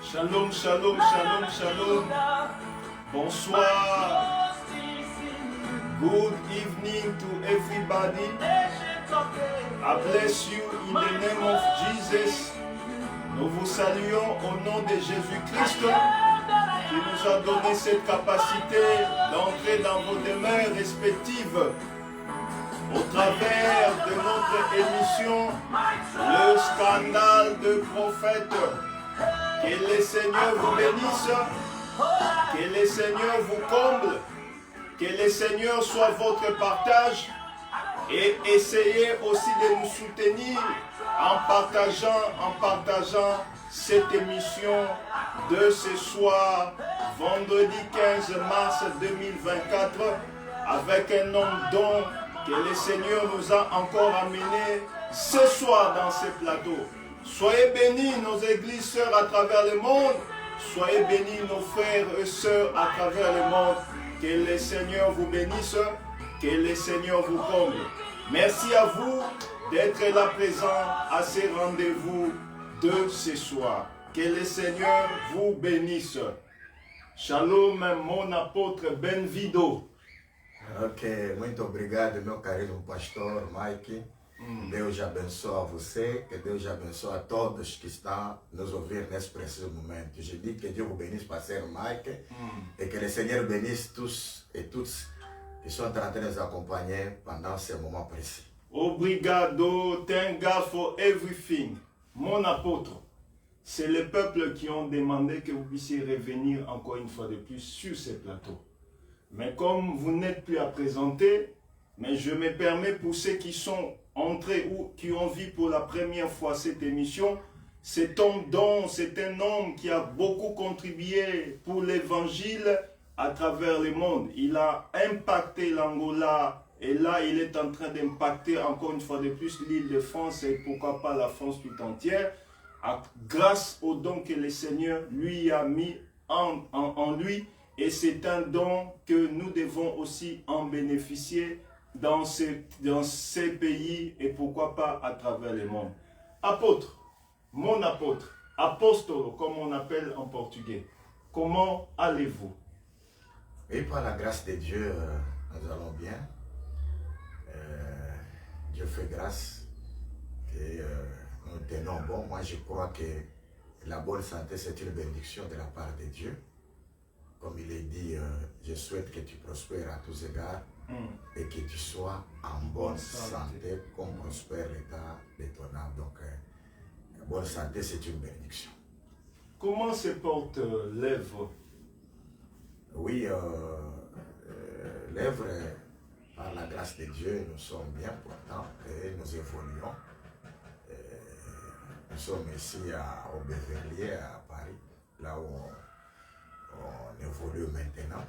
Shalom, shalom, shalom, shalom. Bonsoir. Good evening to everybody. I bless you in the name of Jesus. Nous vous saluons au nom de Jésus-Christ qui nous a donné cette capacité d'entrer dans vos demeures respectives au travers de notre émission Le Scandale de Prophètes. Que le Seigneur vous bénisse, que le Seigneur vous comble, que le Seigneur soit votre partage et essayez aussi de nous soutenir en partageant cette émission de ce soir, vendredi 15 mars 2024, avec un homme dont que le Seigneur nous a encore amené ce soir dans ce plateau. Soyez bénis nos églises sœurs à travers le monde. Soyez bénis nos frères et sœurs à travers le monde. Que le Seigneur vous bénisse. Que le Seigneur vous comble. Merci à vous d'être là présent à ces rendez-vous de ce soir. Que le Seigneur vous bénisse. Shalom, mon apôtre Benvido. Ok, muito obrigado, meu caríssimo pastor Mike. Deus abençoe você, que Deus abençoe a todos que estão nos ouvir nesse preciso momento. Je dis que Dieu vous bénisse, pasteur Mike, et que le Seigneur bénisse tous et toutes qui sont en train de nous accompagner pendant ce moment précis. Obrigado, thank God for everything. Mon apôtre, c'est le peuple qui ont demandé que vous puissiez revenir encore une fois de plus sur ce plateau. Mais comme vous n'êtes plus à présenter, mais je me permets pour ceux qui sont entrés ou qui ont vu pour la première fois cette émission, cet homme dont c'est un homme qui a beaucoup contribué pour l'évangile à travers le monde. Il a impacté l'Angola et là il est en train d'impacter encore une fois de plus l'île de France et pourquoi pas la France tout entière, grâce au don que le Seigneur lui a mis en lui. Et c'est un don que nous devons aussi en bénéficier dans ces pays et pourquoi pas à travers le monde. Apôtre, mon apôtre, apostolo comme on appelle en portugais, comment allez-vous? Et par la grâce de Dieu, nous allons bien. Dieu fait grâce et nous tenons bon. Moi je crois que la bonne santé c'est une bénédiction de la part de Dieu. Comme il est dit, je souhaite que tu prospères à tous égards et que tu sois en bonne santé comme prospère l'état de ton âme. Donc, la bonne santé, c'est une bénédiction. Comment se porte l'œuvre? Oui, l'œuvre, par la grâce de Dieu, nous sommes bien portants et nous évoluons. Nous sommes ici au Béverlier, à Paris, là où on évolue maintenant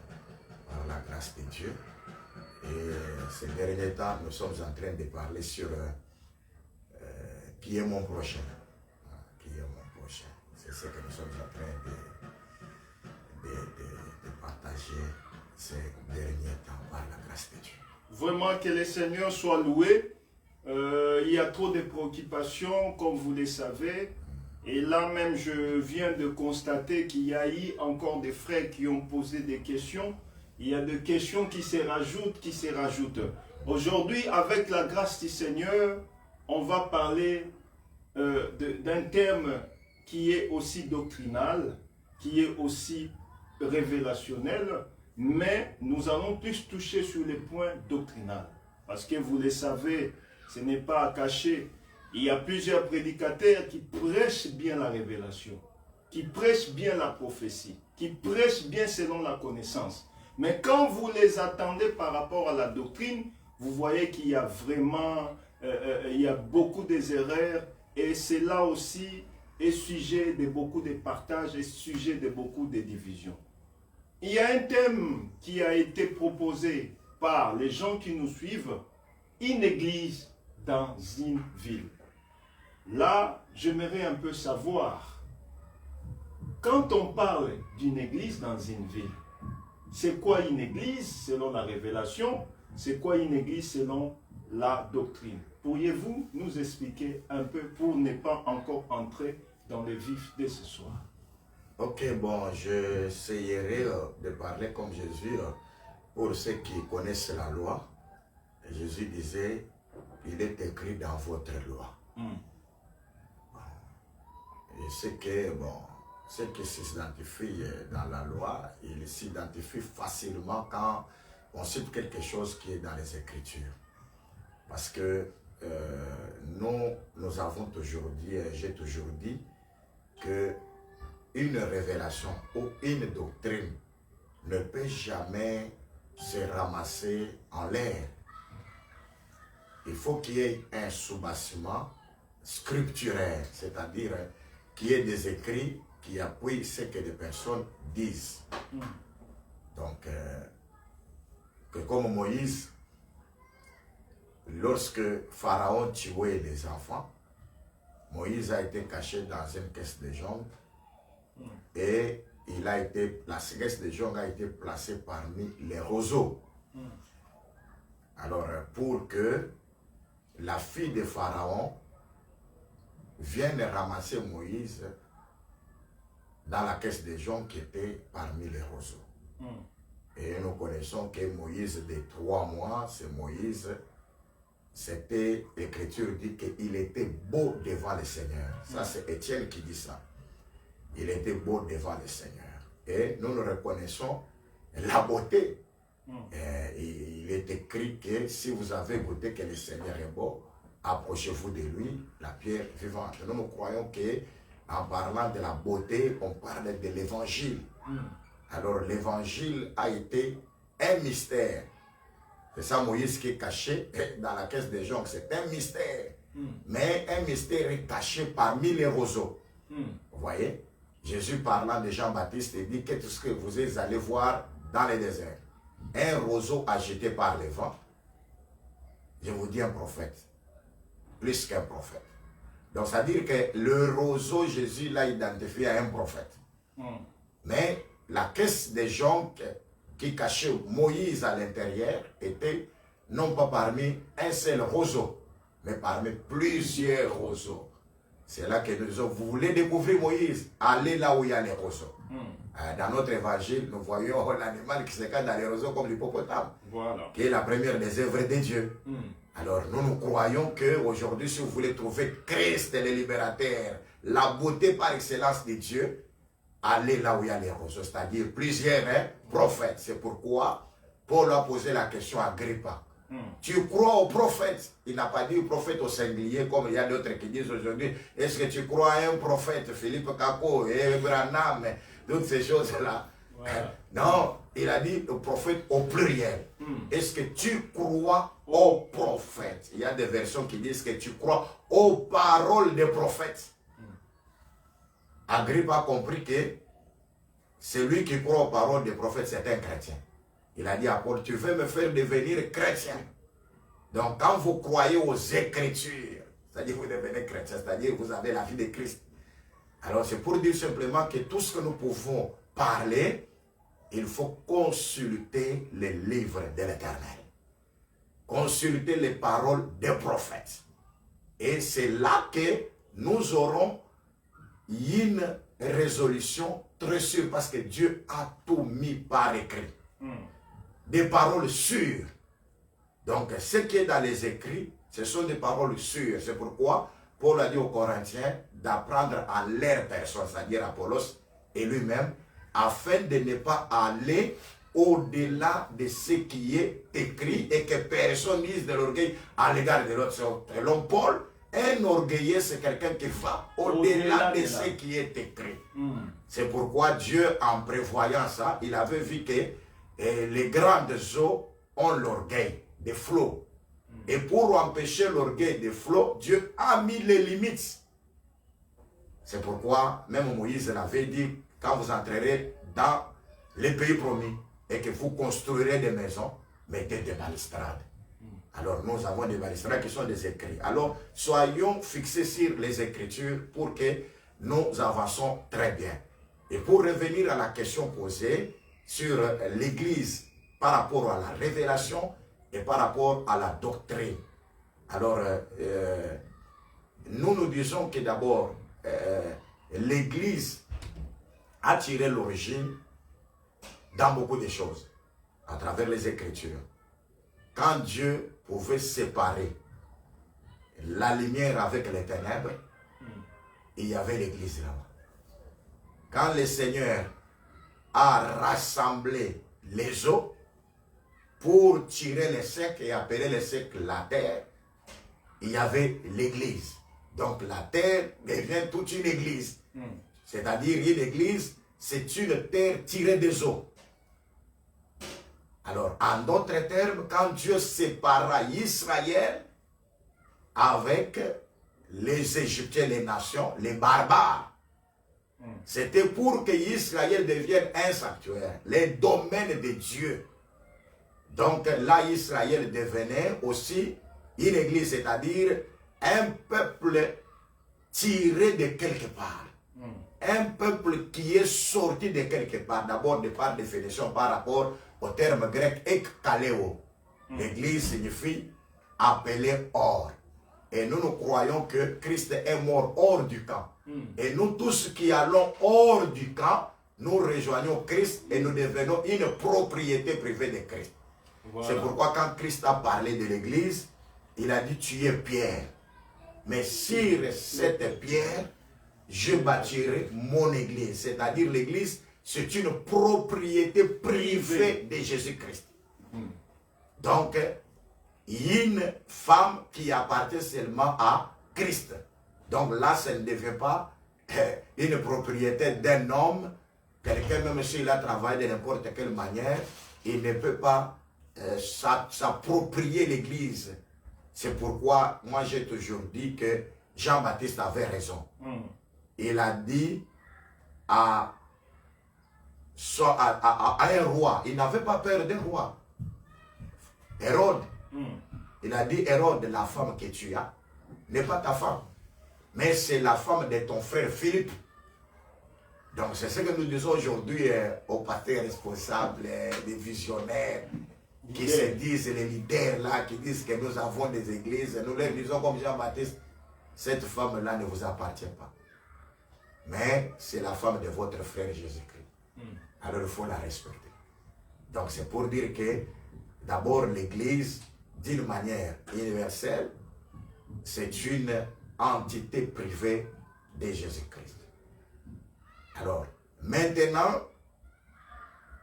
par la grâce de Dieu. Et ces derniers temps, nous sommes en train de parler sur qui est mon prochain. Qui est mon prochain. C'est ce que nous sommes en train de partager ces derniers temps par la grâce de Dieu. Vraiment que le Seigneur soit loué. Il y a trop de préoccupations, comme vous le savez. Et là même, je viens de constater qu'il y a eu encore des frères qui ont posé des questions. Il y a des questions qui se rajoutent. Aujourd'hui, avec la grâce du Seigneur, on va parler d'un terme qui est aussi doctrinal, qui est aussi révélationnel, mais nous allons plus toucher sur les points doctrinaux. Parce que vous le savez, ce n'est pas à cacher. Il y a plusieurs prédicateurs qui prêchent bien la révélation, qui prêchent bien la prophétie, qui prêchent bien selon la connaissance. Mais quand vous les attendez par rapport à la doctrine, vous voyez qu'il y a vraiment il y a beaucoup d'erreurs et c'est là aussi est sujet de beaucoup de partages et sujet de beaucoup de divisions. Il y a un thème qui a été proposé par les gens qui nous suivent, une église dans une ville. Là, j'aimerais un peu savoir, quand on parle d'une église dans une ville, c'est quoi une église selon la révélation? C'est quoi une église selon la doctrine? Pourriez-vous nous expliquer un peu pour ne pas encore entrer dans le vif de ce soir? Ok, bon, j'essayerai de parler comme Jésus pour ceux qui connaissent la loi. Jésus disait, il est écrit dans votre loi. Et c'est que, bon, ceux qui s'identifient dans la loi, ils s'identifient facilement quand on cite quelque chose qui est dans les Écritures. Parce que nous avons toujours dit, j'ai toujours dit, que une révélation ou une doctrine ne peut jamais se ramasser en l'air. Il faut qu'il y ait un soubassement scripturaire, c'est-à-dire qu'il y ait des écrits qui appuient ce que les personnes disent. Donc, que comme Moïse, lorsque Pharaon tuait les enfants, Moïse a été caché dans une caisse de jonc et la caisse de jonc a été placée parmi les roseaux. Alors, pour que la fille de Pharaon vienne ramasser Moïse dans la caisse de jonc qui était parmi les roseaux. Et nous connaissons que Moïse de 3 mois, c'est Moïse, c'était, l'Écriture dit qu'il était beau devant le Seigneur. Ça, c'est Étienne qui dit ça. Il était beau devant le Seigneur. Et nous reconnaissons la beauté. Il est écrit que si vous avez goûté que le Seigneur est beau, approchez-vous de lui, la pierre vivante. Nous croyons qu'en parlant de la beauté, on parle de l'Évangile. Alors l'Évangile a été un mystère. C'est ça Moïse qui est caché dans la caisse des joncs. C'est un mystère. Mais un mystère est caché parmi les roseaux. Vous voyez? Jésus parlant de Jean-Baptiste, il dit que tout ce que vous allez voir dans le désert, un roseau agité par les vents, je vous dis un prophète, plus qu'un prophète. Donc ça veut dire que le roseau, Jésus l'a identifié à un prophète. Mais la caisse des joncs qui cachait Moïse à l'intérieur était non pas parmi un seul roseau, mais parmi plusieurs roseaux. C'est là que nous disons, vous voulez découvrir Moïse, allez là où il y a les roseaux. Dans notre évangile, nous voyons l'animal qui se cache dans les roseaux comme l'hippopotame, qui est la première des œuvres de Dieu. Alors nous croyons qu'aujourd'hui, si vous voulez trouver Christ le libérateur, la beauté par excellence de Dieu, allez là où il y a les roseaux, c'est-à-dire plusieurs prophètes. C'est pourquoi Paul a posé la question à Agrippa. Tu crois au prophète? Il n'a pas dit prophète au singulier comme il y a d'autres qui disent aujourd'hui. Est-ce que tu crois à un prophète? Philippe Kako, Branham, toutes ces choses-là. Non, il a dit le prophète au pluriel. Est-ce que tu crois au prophète? Il y a des versions qui disent que tu crois aux paroles des prophètes. Agrippa a compris que celui qui croit aux paroles des prophètes, c'est un chrétien. Il a dit à Paul, tu veux me faire devenir chrétien. Donc quand vous croyez aux Écritures, c'est-à-dire vous devenez chrétien, c'est-à-dire vous avez la vie de Christ. Alors c'est pour dire simplement que tout ce que nous pouvons parler, il faut consulter les livres de l'Éternel. Consulter les paroles des prophètes. Et c'est là que nous aurons une résolution très sûre parce que Dieu a tout mis par écrit. Des paroles sûres. Donc, ce qui est dans les écrits, ce sont des paroles sûres. C'est pourquoi Paul a dit aux Corinthiens d'apprendre à leur personne, c'est-à-dire Apollos et lui-même, afin de ne pas aller au-delà de ce qui est écrit et que personne dise de l'orgueil à l'égard de l'autre. Selon Paul, un orgueilleux, c'est quelqu'un qui va au-delà de ce qui est écrit. C'est pourquoi Dieu, en prévoyant ça, il avait vu que les grandes eaux ont l'orgueil des flots. Et pour empêcher l'orgueil des flots, Dieu a mis les limites. C'est pourquoi même Moïse l'avait dit, quand vous entrerez dans les pays promis et que vous construirez des maisons, mettez des balustrades. Alors nous avons des balustrades qui sont des écrits. Alors soyons fixés sur les Écritures pour que nous avançons très bien. Et pour revenir à la question posée sur l'Église par rapport à la révélation et par rapport à la doctrine. Alors nous disons que d'abord l'Église a tiré l'origine dans beaucoup de choses, à travers les Écritures. Quand Dieu pouvait séparer la lumière avec les ténèbres, il y avait l'église là-bas. Quand le Seigneur a rassemblé les eaux pour tirer les secs et appeler les secs la terre, il y avait l'église. Donc la terre devient toute une église. C'est-à-dire une église, c'est une terre tirée des eaux. Alors, en d'autres termes, quand Dieu sépara Israël avec les Égyptiens, les nations, les barbares, c'était pour que Israël devienne un sanctuaire, les domaines de Dieu. Donc là, Israël devenait aussi une église, c'est-à-dire un peuple tiré de quelque part. Un peuple qui est sorti de quelque part, d'abord de par définition par rapport au terme grec ekkaleo. L'église signifie appelé hors. Et nous croyons que Christ est mort hors du camp. Et nous tous qui allons hors du camp, nous rejoignons Christ et nous devenons une propriété privée de Christ. Voilà. C'est pourquoi quand Christ a parlé de l'église, il a dit tu es Pierre. Mais sur cette pierre, je bâtirai mon église. C'est-à-dire l'église, c'est une propriété privée de Jésus-Christ. Donc, une femme qui appartient seulement à Christ. Donc là, ça ne devient pas une propriété d'un homme. Quelqu'un, même s'il a travaillé de n'importe quelle manière, il ne peut pas s'approprier l'église. C'est pourquoi moi j'ai toujours dit que Jean-Baptiste avait raison. Il a dit à un roi, il n'avait pas peur d'un roi. Hérode, il a dit Hérode, la femme que tu as n'est pas ta femme, mais c'est la femme de ton frère Philippe. Donc c'est ce que nous disons aujourd'hui aux pasteurs responsables, des visionnaires, qui se disent, les leaders là, qui disent que nous avons des églises. Nous leur disons comme Jean-Baptiste, cette femme-là ne vous appartient pas. Mais c'est la femme de votre frère Jésus-Christ. Alors il faut la respecter. Donc c'est pour dire que d'abord l'église, d'une manière universelle, c'est une entité privée de Jésus-Christ. Alors, maintenant,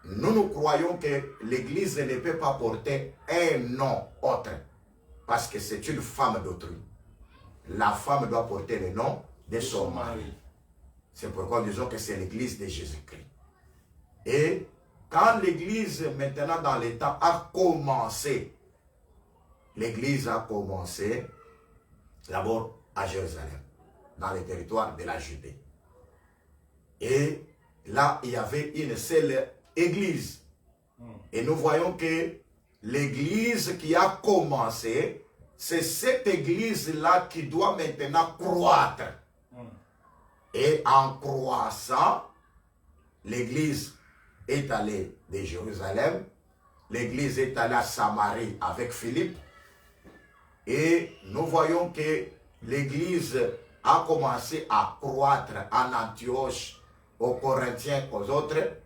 nous croyons que l'église ne peut pas porter un nom autre, parce que c'est une femme d'autrui. La femme doit porter le nom de son mari. C'est pourquoi nous disons que c'est l'église de Jésus-Christ. Et quand l'église, maintenant dans les temps, a commencé, l'église a commencé d'abord à Jérusalem, dans le territoire de la Judée. Et là, il y avait une seule église. Et nous voyons que l'église qui a commencé, c'est cette église-là qui doit maintenant croître. Et en croissant, l'église est allée de Jérusalem, l'église est allée à Samarie avec Philippe, et nous voyons que l'église a commencé à croître en Antioche, aux Corinthiens, aux autres,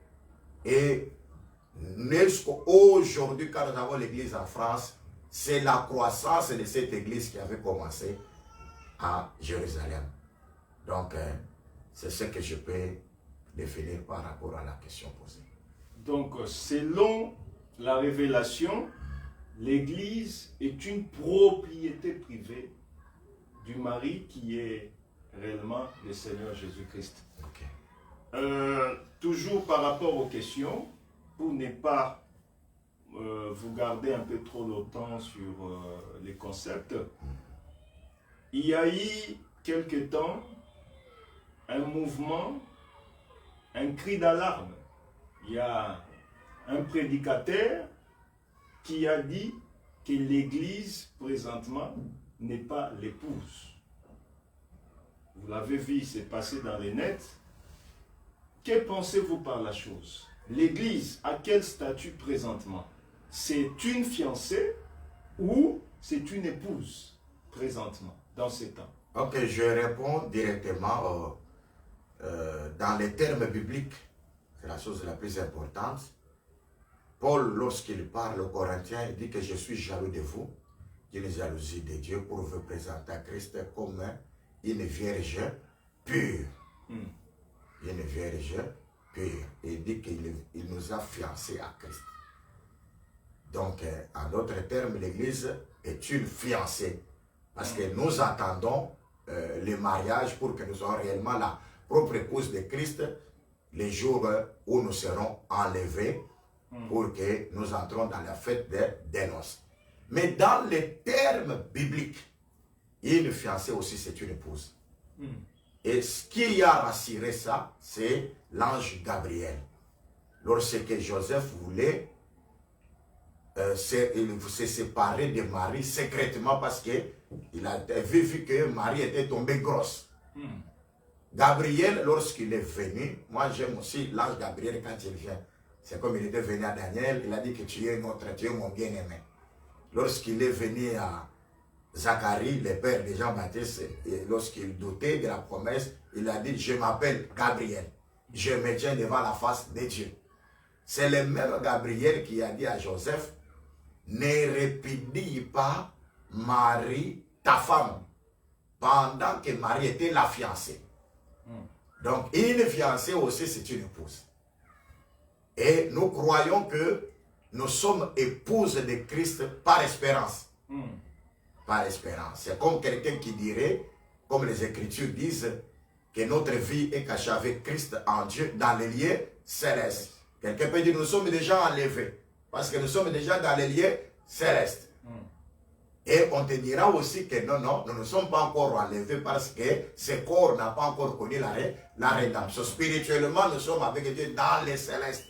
et aujourd'hui, quand nous avons l'église en France, c'est la croissance de cette église qui avait commencé à Jérusalem. Donc, c'est ce que je peux définir par rapport à la question posée. Donc, selon la révélation, l'église est une propriété privée du mari qui est réellement le Seigneur Jésus-Christ. Okay. Toujours par rapport aux questions, pour ne pas vous garder un peu trop longtemps sur les concepts, il y a eu quelque temps un mouvement, un cri d'alarme. Il y a un prédicateur qui a dit que l'Église, présentement, n'est pas l'épouse. Vous l'avez vu, c'est passé dans les nets. Que pensez-vous par la chose? L'Église, à quel statut présentement? C'est une fiancée ou c'est une épouse présentement, dans ces temps? Ok, je réponds directement dans les termes bibliques, c'est la chose la plus importante. Paul, lorsqu'il parle aux Corinthiens, il dit que je suis jaloux de vous, d'une jalousie de Dieu pour vous présenter à Christ comme une vierge pure. Une vierge pure. Et il dit qu'il nous a fiancés à Christ. Donc, en d'autres termes, l'Église est une fiancée. Parce que nous attendons le mariage pour que nous soyons réellement la propre épouse de Christ les jours où nous serons enlevés pour que nous entrons dans la fête des noces. Mais dans les termes bibliques, une fiancée aussi c'est une épouse. Et ce qui a rassuré ça, c'est l'ange Gabriel. Lorsque Joseph voulait se séparer de Marie secrètement parce qu'il avait vu que Marie était tombée grosse. Gabriel, lorsqu'il est venu, moi j'aime aussi l'ange Gabriel quand il vient. C'est comme il était venu à Daniel, il a dit que tu es mon bien-aimé. Lorsqu'il est venu à Zacharie, le père de Jean-Baptiste, lorsqu'il doutait de la promesse, il a dit, je m'appelle Gabriel, je me tiens devant la face de Dieu. C'est le même Gabriel qui a dit à Joseph, ne répudie pas Marie, ta femme, pendant que Marie était la fiancée. Donc, une fiancée aussi, c'est une épouse. Et nous croyons que nous sommes épouses de Christ par espérance. Par espérance. C'est comme quelqu'un qui dirait, comme les Écritures disent, que notre vie est cachée avec Christ en Dieu dans les lieux célestes. Quelqu'un peut dire, nous sommes déjà enlevés, parce que nous sommes déjà dans les lieux célestes. Et on te dira aussi que non, non, nous ne sommes pas encore enlevés parce que ce corps n'a pas encore connu la rédemption. Spirituellement, nous sommes avec Dieu dans les célestes.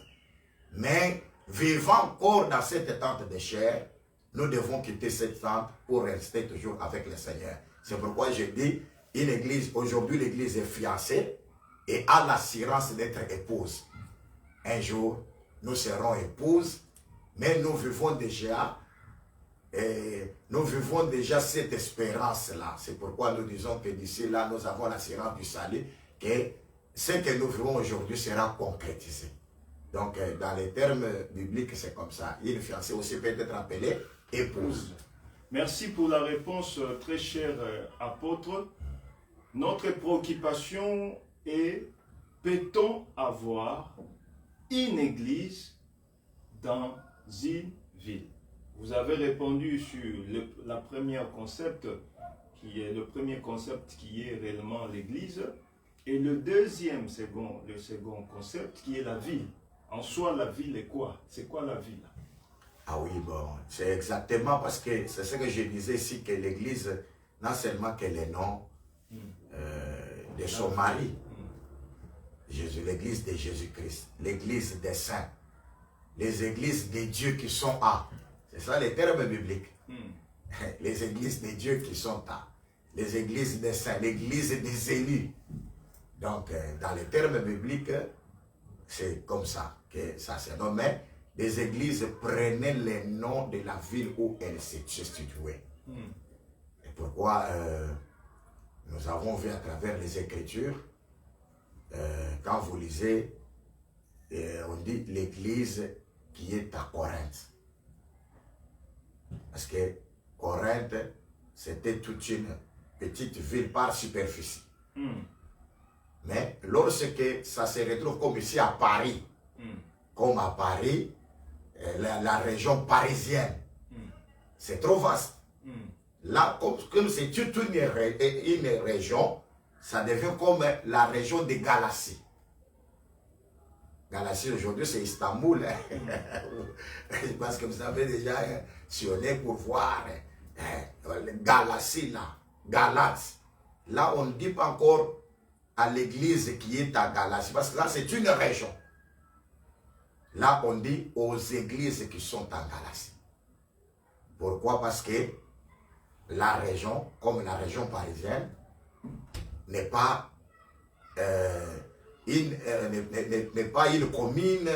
Mais vivant encore dans cette tente de chair, nous devons quitter cette tente pour rester toujours avec le Seigneur. C'est pourquoi je dis, une église, aujourd'hui l'église est fiancée et a l'assurance d'être épouse. Un jour, nous serons épouses, mais nous vivons déjà cette espérance-là. C'est pourquoi nous disons que d'ici là, nous avons l'assurance du salut, que ce que nous vivons aujourd'hui sera concrétisé. Donc, dans les termes bibliques, c'est comme ça. Une fiancée aussi peut être appelée épouse. Merci pour la réponse, très cher apôtre. Notre préoccupation est, peut-on avoir une église dans une ville? Vous avez répondu sur le premier concept qui est réellement l'église, et le second concept qui est la ville. En soi, la ville est quoi? C'est quoi la ville? Ah oui, bon, c'est exactement parce que c'est ce que je disais ici, que l'église, non seulement que le nom de son mari, l'église de Jésus-Christ, l'église des saints, les églises de Dieu qui sont à. C'est ça les termes bibliques. Les églises de Dieu qui sont à. Les églises des saints, l'église des élus. Donc, dans les termes bibliques, c'est comme ça que ça se nomme. Mais les églises prenaient les noms de la ville où elles se situaient. Et pourquoi nous avons vu à travers les Écritures, quand vous lisez, on dit l'église qui est à Corinthe. Parce que Corinthe, c'était toute une petite ville par superficie. Mais lorsque ça se retrouve comme ici à Paris, comme à Paris, la région parisienne, c'est trop vaste. Là, comme c'est toute une région, ça devient comme la région de Galatie. Galatie aujourd'hui c'est Istanbul. Je pense que vous avez déjà sillonné pour voir Galatie là, Galate. Là on ne dit pas encore à l'église qui est à Galatie, parce que là c'est une région. Là on dit aux églises qui sont en Galatie. Pourquoi? Parce que la région, comme la région parisienne, n'est pas une commune,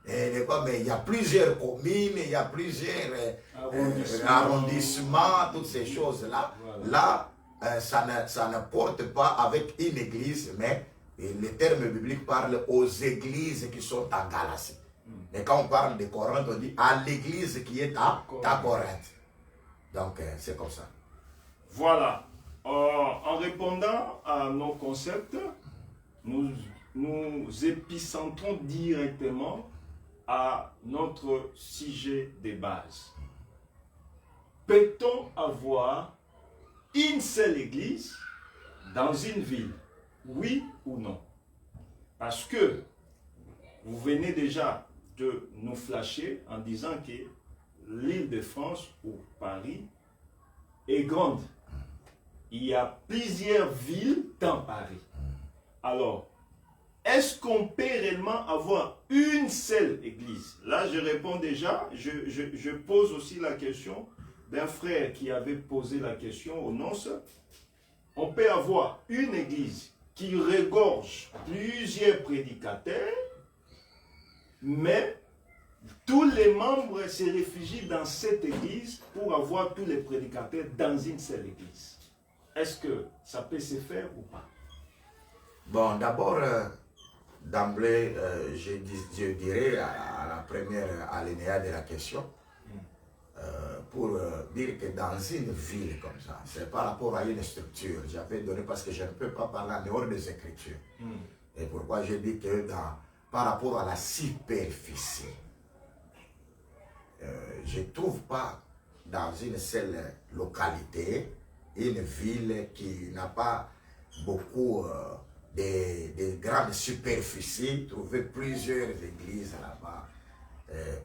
mais il y a plusieurs communes, il y a plusieurs arrondissements, toutes ces choses-là. Voilà. Là, ça ne porte pas avec une église, mais Et les termes bibliques parlent aux églises qui sont en Galatie. Mais quand on parle de Corinthe, on dit à l'église qui est à Corinthe. Donc, c'est comme ça. Voilà. En répondant à nos concepts, nous épicentrons directement à notre sujet de base. Peut-on avoir une seule église dans une ville? Oui ou non? Parce que vous venez déjà de nous flasher en disant que l'Île-de-France ou Paris est grande. Il y a plusieurs villes dans Paris. Alors, est-ce qu'on peut réellement avoir une seule église? Là, je réponds déjà. Je pose aussi la question d'un frère qui avait posé la question au nonce. On peut avoir une église qui regorge plusieurs prédicateurs, mais tous les membres se réfugient dans cette église pour avoir tous les prédicateurs dans une seule église. Est-ce que ça peut se faire ou pas? Bon, d'abord, d'emblée, je dirais à la première alinéa de la question, pour dire que dans une ville comme ça, c'est par rapport à une structure, j'avais donné parce que je ne peux pas parler en dehors des Écritures. Et pourquoi je dis que par rapport à la superficie, je ne trouve pas dans une seule localité, une ville qui n'a pas beaucoup de grandes superficies, trouver plusieurs églises là-bas.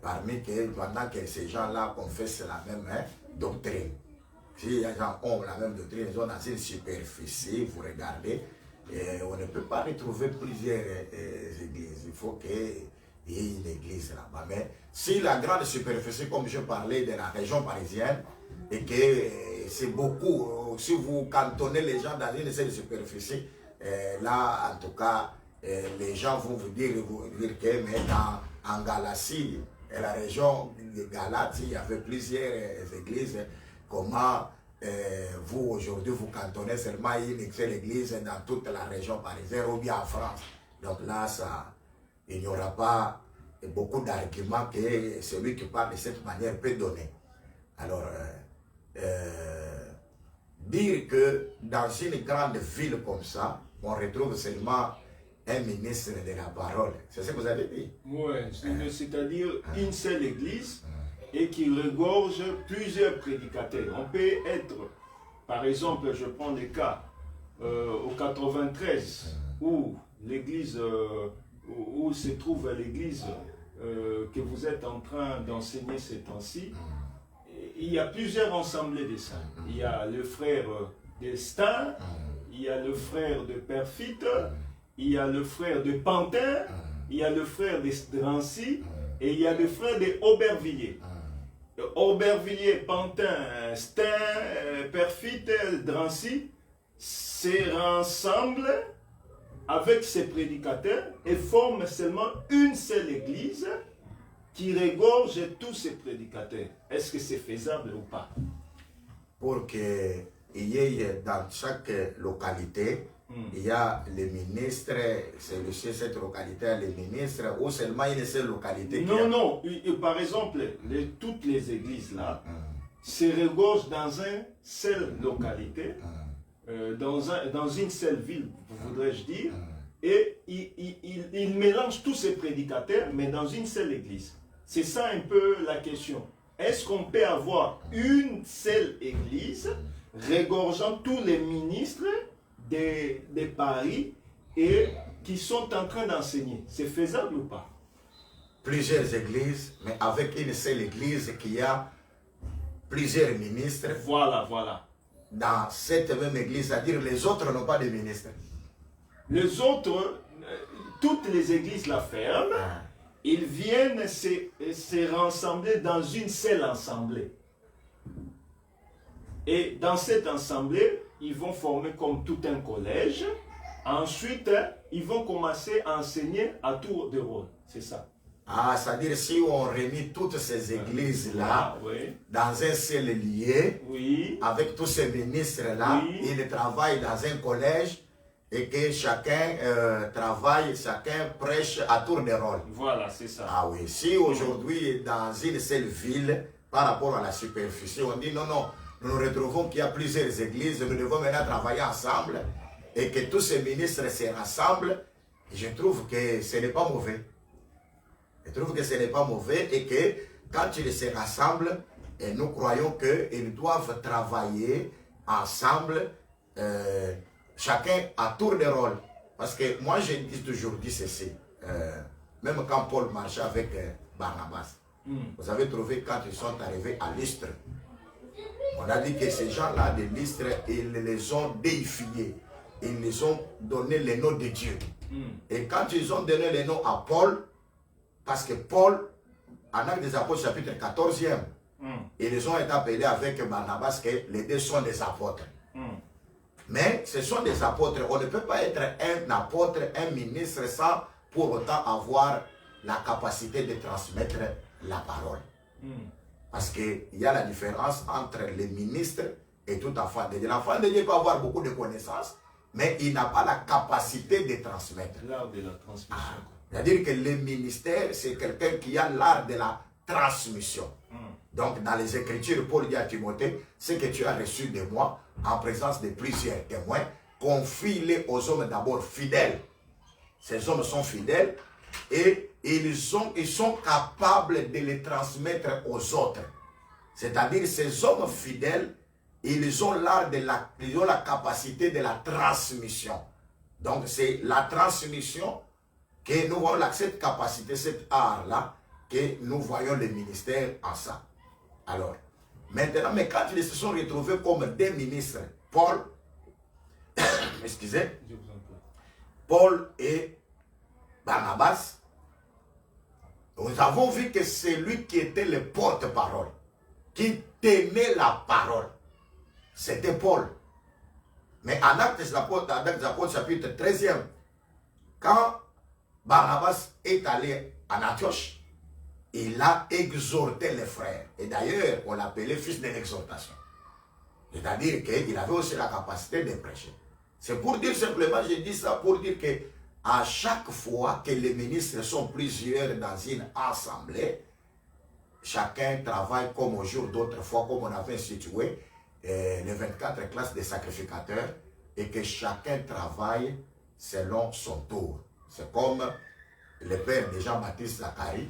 Pendant que ces gens-là confessent la même doctrine. Si les gens ont la même doctrine, ils ont dans une superficie, vous regardez, on ne peut pas retrouver plusieurs églises. Il faut qu'il y ait une église là-bas. Mais si la grande superficie, comme je parlais de la région parisienne, et que c'est beaucoup, si vous cantonnez les gens dans une seule superficie, là, en tout cas, les gens vont vous dire que mais en Galatie, et la région de Galate, il y avait plusieurs églises. Comment vous, aujourd'hui, vous cantonnez seulement une seule église dans toute la région parisienne ou bien en France. Donc là, il n'y aura pas beaucoup d'arguments que celui qui parle de cette manière peut donner. Alors, dire que dans une grande ville comme ça, on retrouve seulement un ministre de la parole. C'est ce que vous avez dit? Oui, c'est-à-dire une seule église et qui regorge plusieurs prédicateurs. On peut être, par exemple, je prends le cas au 93, où l'église, où se trouve l'église que vous êtes en train d'enseigner ces temps-ci. Il y a plusieurs ensemblées de ça. Il y a le frère d'Estin, il y a le frère de Perfite, il y a le frère de Pantin, il y a le frère de Drancy, et il y a le frère de Aubervilliers. Aubervilliers, Pantin, Stein, Perfite, Drancy se rassemblent avec ses prédicateurs et forment seulement une seule église qui regorge tous ces prédicateurs. Est-ce que c'est faisable ou pas? Pour qu'il y ait dans chaque localité, il y a les ministres, c'est cette localité a les ministres, ou seulement une seule localité? Non. Par exemple, toutes les églises là se regorgent dans une seule localité, dans une seule ville, voudrais-je dire, et ils mélangent tous ces prédicateurs, mais dans une seule église. C'est ça un peu la question. Est-ce qu'on peut avoir une seule église regorgeant tous les ministres de Paris et qui sont en train d'enseigner? C'est faisable ou pas? Plusieurs églises, mais avec une seule église qui a plusieurs ministres. Voilà. Dans cette même église, c'est-à-dire les autres n'ont pas de ministres. Les autres, toutes les églises la ferment. Ils viennent se rassembler dans une seule assemblée. Et dans cette assemblée, ils vont former comme tout un collège. Ensuite, ils vont commencer à enseigner à tour de rôle. C'est ça. C'est-à-dire si on réunit toutes ces églises-là dans un seul lieu, avec tous ces ministres-là, ils travaillent dans un collège, et que chacun travaille, chacun prêche à tour de rôle. Voilà, c'est ça. Ah oui, si aujourd'hui dans une seule ville, par rapport à la superficie, on dit non, non, nous nous retrouvons qu'il y a plusieurs églises, nous devons maintenant travailler ensemble et que tous ces ministres se rassemblent, je trouve que ce n'est pas mauvais. Je trouve que ce n'est pas mauvais et que quand ils se rassemblent, et nous croyons qu'ils doivent travailler ensemble, chacun à tour de rôle. Parce que moi, j'ai toujours dit ceci, même quand Paul marchait avec Barnabas, vous avez trouvé quand ils sont arrivés à Lystre, on a dit que ces gens-là de Lystre, ils les ont déifiés, ils les ont donné le nom de Dieu. Et quand ils ont donné le nom à Paul, parce que Paul, en Actes des Apôtres chapitre 14e, ils ont été appelés avec Barnabas que les deux sont des apôtres. Mais ce sont des apôtres. On ne peut pas être un apôtre, un ministre sans pour autant avoir la capacité de transmettre la parole. Parce qu'il y a la différence entre les ministres et tout enfant de Dieu. L'enfant de Dieu peut avoir beaucoup de connaissances, mais il n'a pas la capacité de transmettre. L'art de la transmission. C'est-à-dire que le ministère, c'est quelqu'un qui a l'art de la transmission. Donc, dans les Écritures, Paul dit à Timothée, ce que tu as reçu de moi, en présence de plusieurs témoins, confie-les aux hommes d'abord fidèles. Ces hommes sont fidèles et ils sont capables de les transmettre aux autres. C'est-à-dire, ces hommes fidèles, ils ont l'art de ils ont la capacité de la transmission. Donc, c'est la transmission que nous voyons cette capacité, cet art-là, que nous voyons le ministère en ça. Alors, maintenant, mais quand ils se sont retrouvés comme des ministres, Paul, excusez, Paul et Barnabas, nous avons vu que c'est lui qui était le porte-parole, qui tenait la parole. C'était Paul. Mais en Actes des Apôtres, chapitre 13e, quand Barnabas est allé en Antioche, il a exhorté les frères. Et d'ailleurs, on l'appelait fils de l'exhortation. C'est-à-dire qu'il avait aussi la capacité de prêcher. C'est pour dire simplement, je dis ça pour dire que à chaque fois que les ministres sont plusieurs dans une assemblée, chacun travaille comme au jour d'autrefois, comme on avait institué les 24 classes des sacrificateurs, et que chacun travaille selon son tour. C'est comme le père de Jean-Baptiste Zacharie,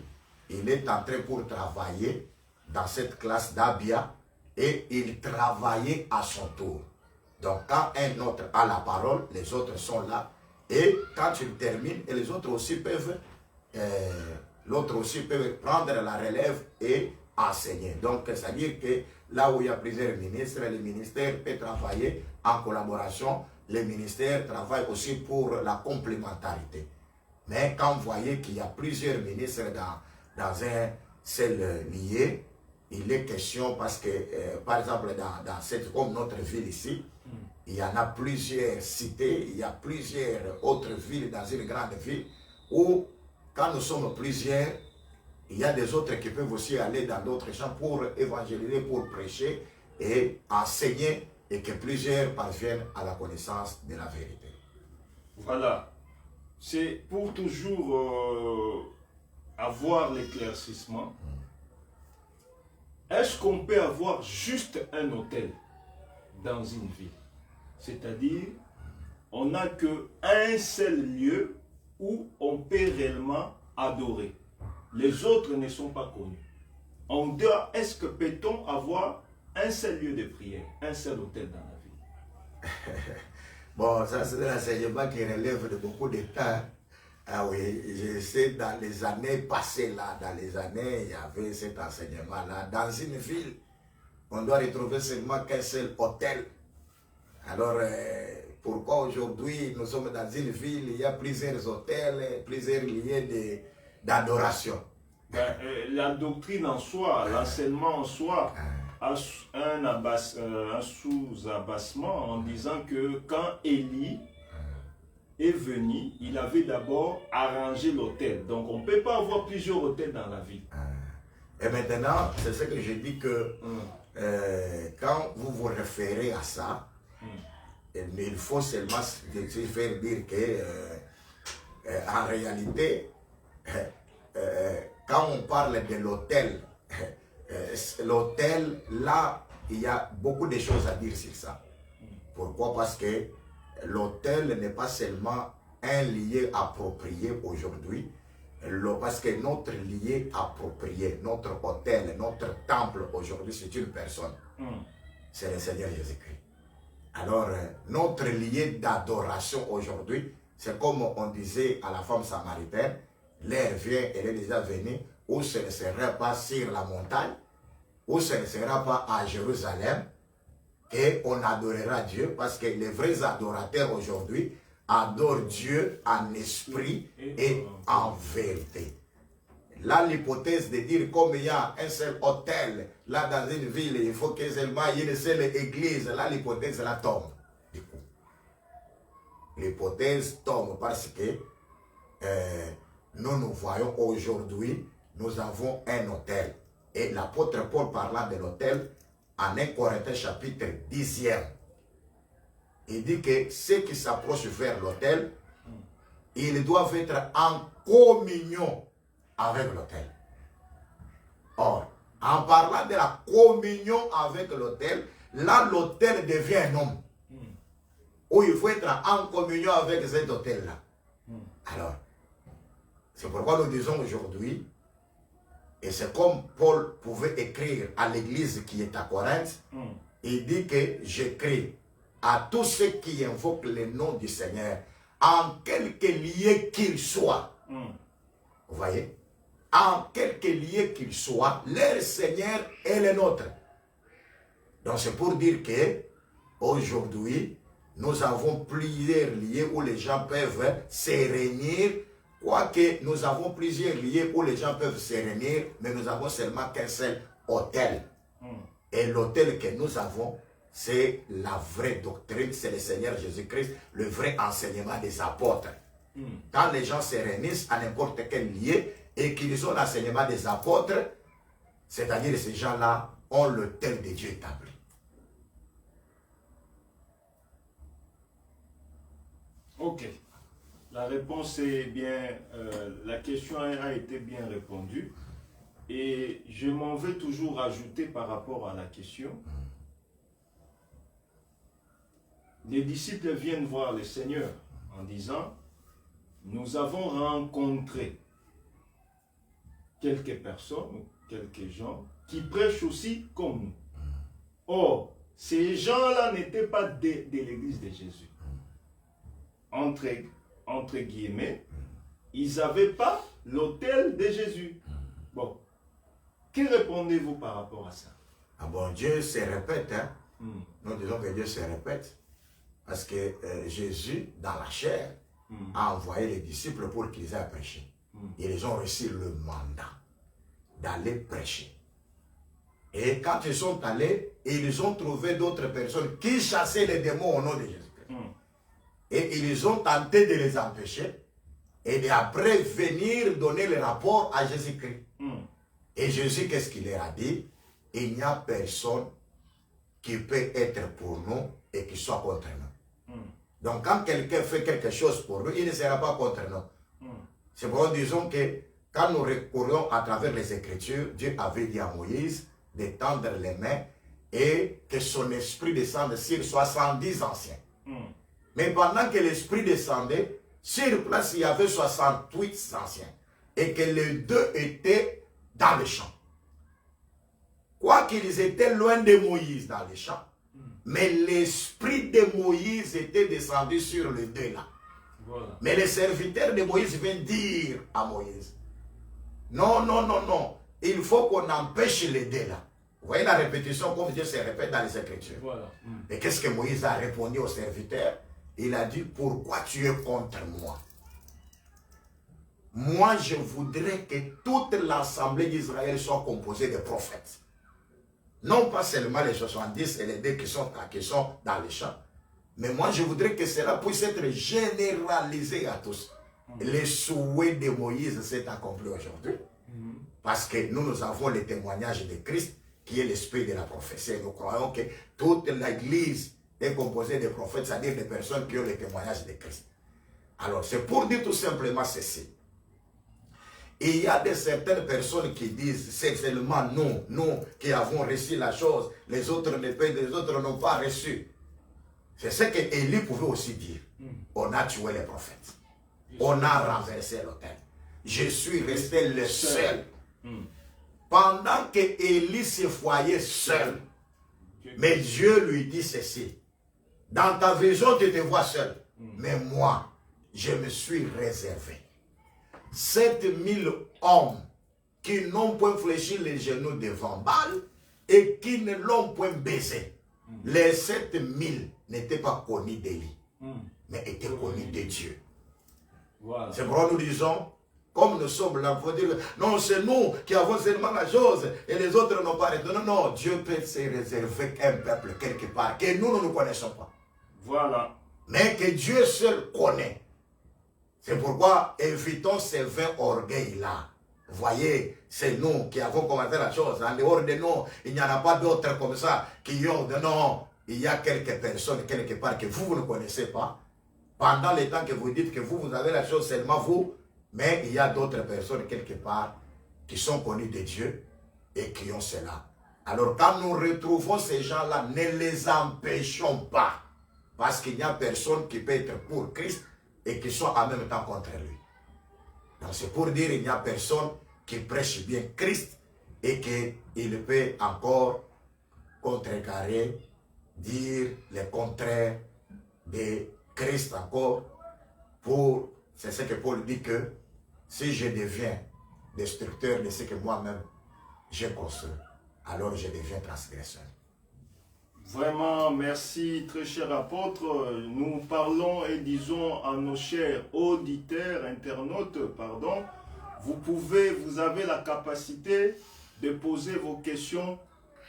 il est entré pour travailler dans cette classe d'Abia et il travaillait à son tour. Donc quand un autre a la parole, les autres sont là. Et quand il termine, et les autres aussi peuvent, l'autre aussi peut prendre la relève et enseigner. Donc c'est-à-dire que là où il y a plusieurs ministres, le ministère peut travailler en collaboration. Le ministère travaille aussi pour la complémentarité. Mais quand vous voyez qu'il y a plusieurs ministres dans un seul lieu, il est question parce que, par exemple, dans cette, comme notre ville ici, il y en a plusieurs cités, il y a plusieurs autres villes dans une grande ville où, quand nous sommes plusieurs, il y a des autres qui peuvent aussi aller dans d'autres champs pour évangéliser, pour prêcher et enseigner et que plusieurs parviennent à la connaissance de la vérité. Voilà. C'est pour toujours avoir l'éclaircissement. Est-ce qu'on peut avoir juste un hôtel dans une ville? C'est-à-dire, on n'a qu'un seul lieu où on peut réellement adorer. Les autres ne sont pas connus. Est-ce que peut-on avoir un seul lieu de prière, un seul hôtel dans la ville? Bon, ça c'est un enseignement qui relève de beaucoup de temps. Ah oui, je sais, dans les années passées, là, dans les années, il y avait cet enseignement-là. Dans une ville, on doit retrouver seulement qu'un seul hôtel. Alors, pourquoi aujourd'hui, nous sommes dans une ville, il y a plusieurs hôtels, plusieurs lieux d'adoration? La doctrine en soi, l'enseignement en soi, a un sous-abassement en disant que quand Élie est venu, il avait d'abord arrangé l'hôtel. Donc on ne peut pas avoir plusieurs hôtels dans la ville. Et maintenant, c'est ce que je dis que quand vous vous référez à ça, il faut seulement se faire dire que, en réalité, quand on parle de l'autel, l'autel, là, il y a beaucoup de choses à dire sur ça. Pourquoi? Parce que l'autel n'est pas seulement un lieu approprié aujourd'hui, parce que notre lieu approprié, notre autel, notre temple aujourd'hui, c'est une personne. C'est le Seigneur Jésus-Christ. Alors, notre lieu d'adoration aujourd'hui, c'est comme on disait à la femme samaritaine, l'heure vient, elle est déjà venue, où ce ne sera pas sur la montagne, où ce ne sera pas à Jérusalem, et on adorera Dieu, parce que les vrais adorateurs aujourd'hui adorent Dieu en esprit et en vérité. Là, l'hypothèse de dire comme il y a un seul hôtel, là dans une ville, il faut que seulement il y ait une seule église, là l'hypothèse là tombe. Du coup, l'hypothèse tombe parce que nous voyons aujourd'hui, nous avons un hôtel. Et l'apôtre Paul parlant de l'hôtel, en 1 Corinthiens chapitre 10e, il dit que ceux qui s'approchent vers l'autel, ils doivent être en communion avec l'autel. Or, en parlant de la communion avec l'autel, là l'autel devient un homme. Où il faut être en communion avec cet autel-là. Alors, c'est pourquoi nous disons aujourd'hui, et c'est comme Paul pouvait écrire à l'église qui est à Corinthe, il dit que j'écris à tous ceux qui invoquent le nom du Seigneur, en quelque lieu qu'il soit. Vous voyez? En quelque lieu qu'il soit, leur Seigneur est le nôtre. Donc c'est pour dire que aujourd'hui, nous avons plusieurs lieux où les gens peuvent se réunir. Quoique nous avons plusieurs lieux où les gens peuvent se réunir, mais nous avons seulement qu'un seul hôtel. Et l'hôtel que nous avons, c'est la vraie doctrine, c'est le Seigneur Jésus-Christ, le vrai enseignement des apôtres. Quand les gens se réunissent à n'importe quel lieu et qu'ils ont l'enseignement des apôtres, c'est-à-dire ces gens-là ont l'autel de Dieu établi. Ok. La réponse est bien, la question a été bien répondue. Et je m'en vais toujours ajouter par rapport à la question. Les disciples viennent voir le Seigneur en disant, nous avons rencontré quelques personnes, quelques gens qui prêchent aussi comme nous. Or, ces gens-là n'étaient pas de l'église de Jésus. Entre guillemets, ils n'avaient pas l'autel de Jésus. Bon, que répondez-vous par rapport à ça? Ah bon, Dieu se répète, hein? Nous disons que Dieu se répète, parce que Jésus, dans la chair, a envoyé les disciples pour qu'ils aient prêché. Ils ont reçu le mandat d'aller prêcher. Et quand ils sont allés, ils ont trouvé d'autres personnes qui chassaient les démons au nom de Jésus. Et ils ont tenté de les empêcher. Et après venir donner le rapport à Jésus-Christ. Et Jésus, qu'est-ce qu'il leur a dit? Il n'y a personne qui peut être pour nous et qui soit contre nous. Donc quand quelqu'un fait quelque chose pour nous, il ne sera pas contre nous. C'est pourquoi disons que quand nous recourons à travers les Écritures, Dieu avait dit à Moïse d'étendre les mains et que son esprit descende sur 70 anciens. Mais pendant que l'esprit descendait, sur place il y avait 68 anciens et que les deux étaient dans le champ. Quoiqu'ils étaient loin de Moïse dans le champ, mais l'esprit de Moïse était descendu sur les deux là. Voilà. Mais les serviteurs de Moïse viennent dire à Moïse, non, non, non, non, il faut qu'on empêche les deux là. Vous voyez la répétition comme Dieu se répète dans les Écritures. Voilà. Et qu'est-ce que Moïse a répondu aux serviteurs? Il a dit, pourquoi tu es contre moi? Moi, je voudrais que toute l'assemblée d'Israël soit composée de prophètes. Non pas seulement les 70 et les deux qui sont dans les champs. Mais moi, je voudrais que cela puisse être généralisé à tous. Le souhait de Moïse s'est accompli aujourd'hui. Parce que nous avons le témoignage de Christ, qui est l'esprit de la prophétie. Et nous croyons que toute l'église est composé des prophètes, c'est-à-dire des personnes qui ont le témoignage de Christ. Alors, c'est pour dire tout simplement ceci. Et il y a certaines personnes qui disent, c'est seulement nous qui avons reçu la chose, les autres n'ont pas reçu. C'est ce que Élie pouvait aussi dire. On a tué les prophètes. On a renversé l'autel. Je suis resté le seul. Pendant que Élie se voyait seul, mais Dieu lui dit ceci. Dans ta vision, tu te vois seul. Mais moi, je me suis réservé 7000 hommes qui n'ont point fléchi les genoux devant Baal et qui ne l'ont point baisé. Les 7000 n'étaient pas connus d'Élie, mais étaient connus de Dieu. Voilà. C'est pourquoi nous disons, comme nous sommes là, il faut dire, non, c'est nous qui avons seulement la chose et les autres n'ont pas retenu. Non, non, Dieu peut se réserver un peuple quelque part que nous ne connaissons pas. Voilà. Mais que Dieu seul connaît. C'est pourquoi évitons ces 20 orgueils-là. Vous voyez, c'est nous qui avons commencé la chose. En dehors de nous, il n'y en a pas d'autres comme ça qui ont de non. Il y a quelques personnes quelque part que vous ne connaissez pas. Pendant le temps que vous dites que vous avez la chose seulement vous, mais il y a d'autres personnes quelque part qui sont connues de Dieu et qui ont cela. Alors quand nous retrouvons ces gens-là, ne les empêchons pas. Parce qu'il n'y a personne qui peut être pour Christ et qui soit en même temps contre lui. Donc c'est pour dire qu'il n'y a personne qui prêche bien Christ et qu'il peut encore contrecarrer, dire le contraire de Christ encore. C'est ce que Paul dit que si je deviens destructeur de ce que moi-même j'ai construit, alors je deviens transgresseur. Vraiment, merci très cher apôtre. Nous parlons et disons à nos chers auditeurs, internautes, pardon, vous avez la capacité de poser vos questions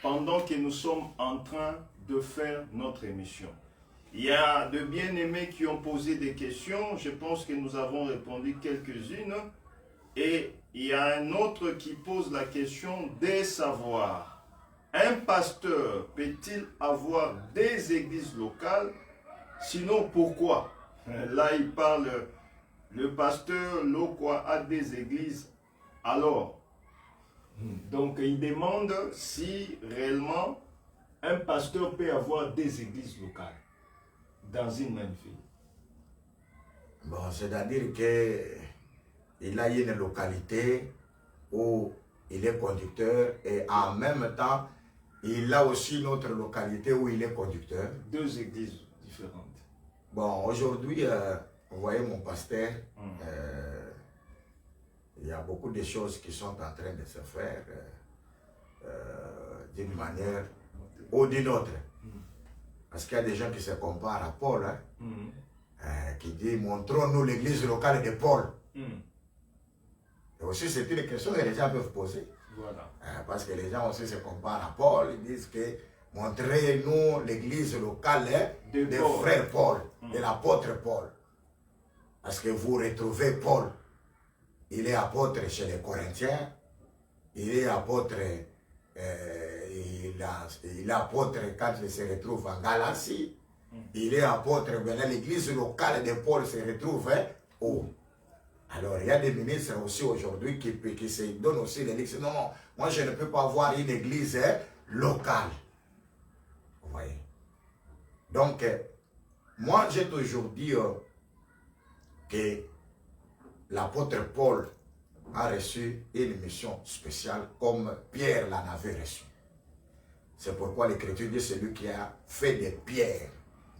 pendant que nous sommes en train de faire notre émission. Il y a de bien-aimés qui ont posé des questions, je pense que nous avons répondu quelques-unes, et il y a un autre qui pose la question de savoir. Un pasteur peut-il avoir des églises locales? Sinon, pourquoi? Là, il parle, le pasteur local a des églises. Alors, donc il demande si réellement un pasteur peut avoir des églises locales dans une même ville. Bon, c'est-à-dire qu'il a une localité où il est conducteur et en même temps, il a aussi une autre localité où il est conducteur. Deux églises différentes. Bon, aujourd'hui, vous voyez mon pasteur, il y a beaucoup de choses qui sont en train de se faire d'une manière ou d'une autre. Parce qu'il y a des gens qui se comparent à Paul, qui disent, montrons-nous l'église locale de Paul. Et aussi, c'est une question que les gens peuvent poser. Voilà. Parce que les gens aussi se comparent à Paul, ils disent que montrez-nous l'église locale de frère Paul, de l'apôtre Paul. Parce que vous retrouvez Paul, il est apôtre chez les Corinthiens, il est apôtre, il est apôtre quand il se retrouve en Galatie, il est apôtre, maintenant l'église locale de Paul se retrouve où? Alors, il y a des ministres aussi aujourd'hui qui se donnent aussi des listes. Non, moi je ne peux pas avoir une église locale. Vous voyez? Donc, moi j'ai toujours dit que l'apôtre Paul a reçu une mission spéciale comme Pierre l'en avait reçu. C'est pourquoi l'Écriture dit celui qui a fait de Pierre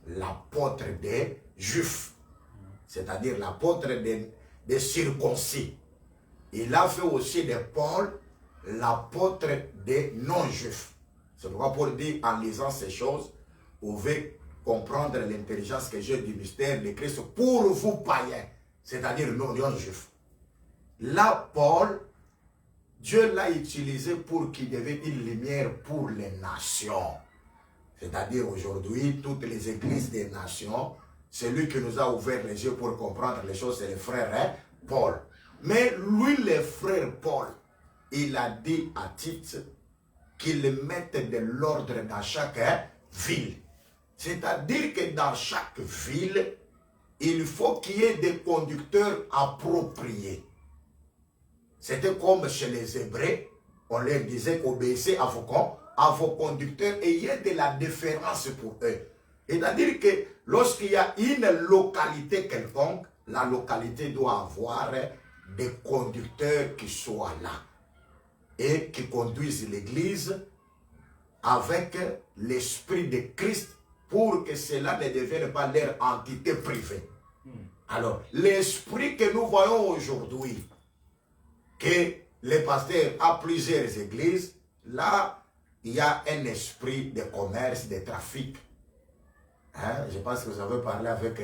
l'apôtre des Juifs, c'est-à-dire l'apôtre des circoncis. Il a fait aussi de Paul l'apôtre des non-juifs. C'est pourquoi Paul dit, en lisant ces choses, vous pouvez comprendre l'intelligence que j'ai du mystère de Christ pour vous païens, c'est-à-dire non-juifs. Là, Paul, Dieu l'a utilisé pour qu'il devienne une lumière pour les nations. C'est-à-dire aujourd'hui, toutes les églises des nations, c'est lui qui nous a ouvert les yeux pour comprendre les choses, c'est le frère Paul. Mais lui, le frère Paul, il a dit à Tite qu'il mette de l'ordre dans chaque ville. C'est-à-dire que dans chaque ville, il faut qu'il y ait des conducteurs appropriés. C'était comme chez les Hébreux, on leur disait qu'obéissez à vos conducteurs et il y a de la déférence pour eux. C'est-à-dire que lorsqu'il y a une localité quelconque, la localité doit avoir des conducteurs qui soient là et qui conduisent l'église avec l'esprit de Christ pour que cela ne devienne pas leur entité privée. Alors, l'esprit que nous voyons aujourd'hui, que les pasteurs a plusieurs églises, là, il y a un esprit de commerce, de trafic. Hein? Je pense que vous avez parlé avec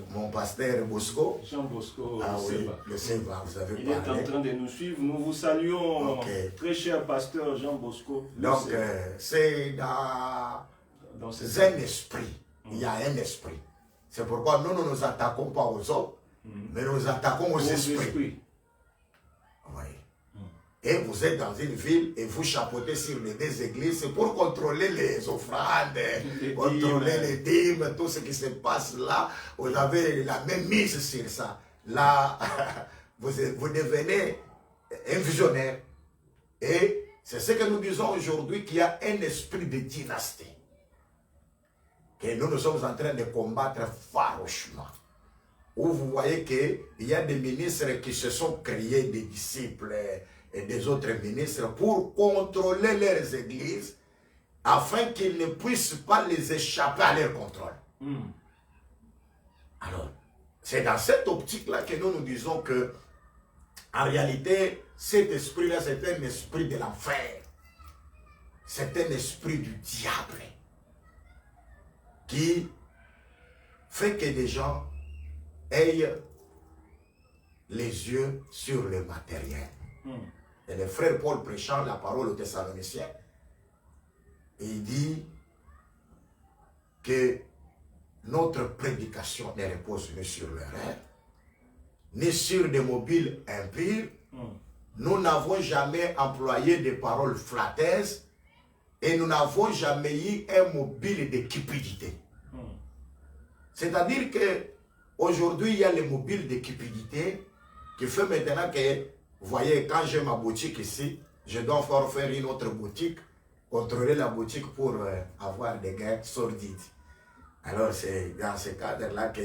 mon pasteur Bosco. Jean Bosco, ah, oui, le Seva, vous avez il parlé. est en train de nous suivre. Nous vous saluons, très cher pasteur Jean Bosco. Donc, c'est dans un esprit. Il y a un esprit. C'est pourquoi nous ne nous attaquons pas aux hommes, mais nous nous attaquons aux esprits. Oui. Et vous êtes dans une ville et vous chapeautez sur les deux églises pour contrôler les offrandes, contrôler les dîmes, tout ce qui se passe là. Vous avez la même mise sur ça. Là, vous devenez un visionnaire. Et c'est ce que nous disons aujourd'hui, qu'il y a un esprit de dynastie que nous sommes en train de combattre farouchement. Où vous voyez qu'il y a des ministres qui se sont créés des disciples et des autres ministres pour contrôler leurs églises afin qu'ils ne puissent pas les échapper à leur contrôle. Alors, c'est dans cette optique-là que nous disons que en réalité, cet esprit-là, c'est un esprit de l'enfer. C'est un esprit du diable qui fait que des gens aient les yeux sur le matériel. Et le frère Paul prêchant la parole aux Thessaloniciens, il dit que notre prédication ne repose ni sur le rêve, ni sur des mobiles impurs. Nous n'avons jamais employé des paroles flatteuses et nous n'avons jamais eu un mobile de cupidité. C'est-à-dire que aujourd'hui, il y a les mobiles de cupidité qui fait maintenant que, vous voyez, quand j'ai ma boutique ici, je dois encore faire une autre boutique, contrôler la boutique pour avoir des gains sordides. Alors, c'est dans ce cadre-là que,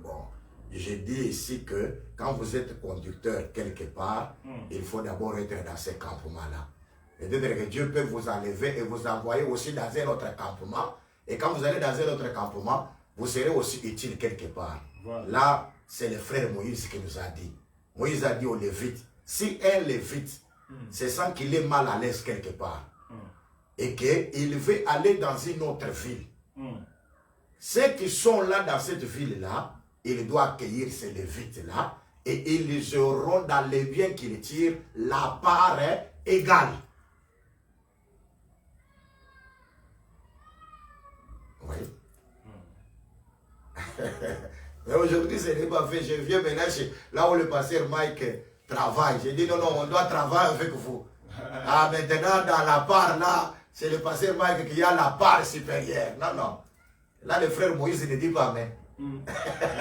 bon, je dis ici que quand vous êtes conducteur quelque part, il faut d'abord être dans ce campement-là. C'est-à-dire que Dieu peut vous enlever et vous envoyer aussi dans un autre campement. Et quand vous allez dans un autre campement, vous serez aussi utile quelque part. Voilà. Là, c'est le frère Moïse qui nous a dit. Moïse a dit aux Lévites, si un Lévite se sent qu'il est mal à l'aise quelque part et qu'il veut aller dans une autre ville, ceux qui sont là dans cette ville-là, il doit accueillir ces Lévites-là et ils auront dans les biens qu'ils tirent la part égale. Oui. Mais aujourd'hui, ce n'est pas fait. Je viens maintenant là où le pasteur Mike travaille. J'ai dit non, non, on doit travailler avec vous. Ah, maintenant, dans la part là, c'est le pasteur Mike qui a la part supérieure. Non, non. Là, le frère Moïse ne dit pas mais. Il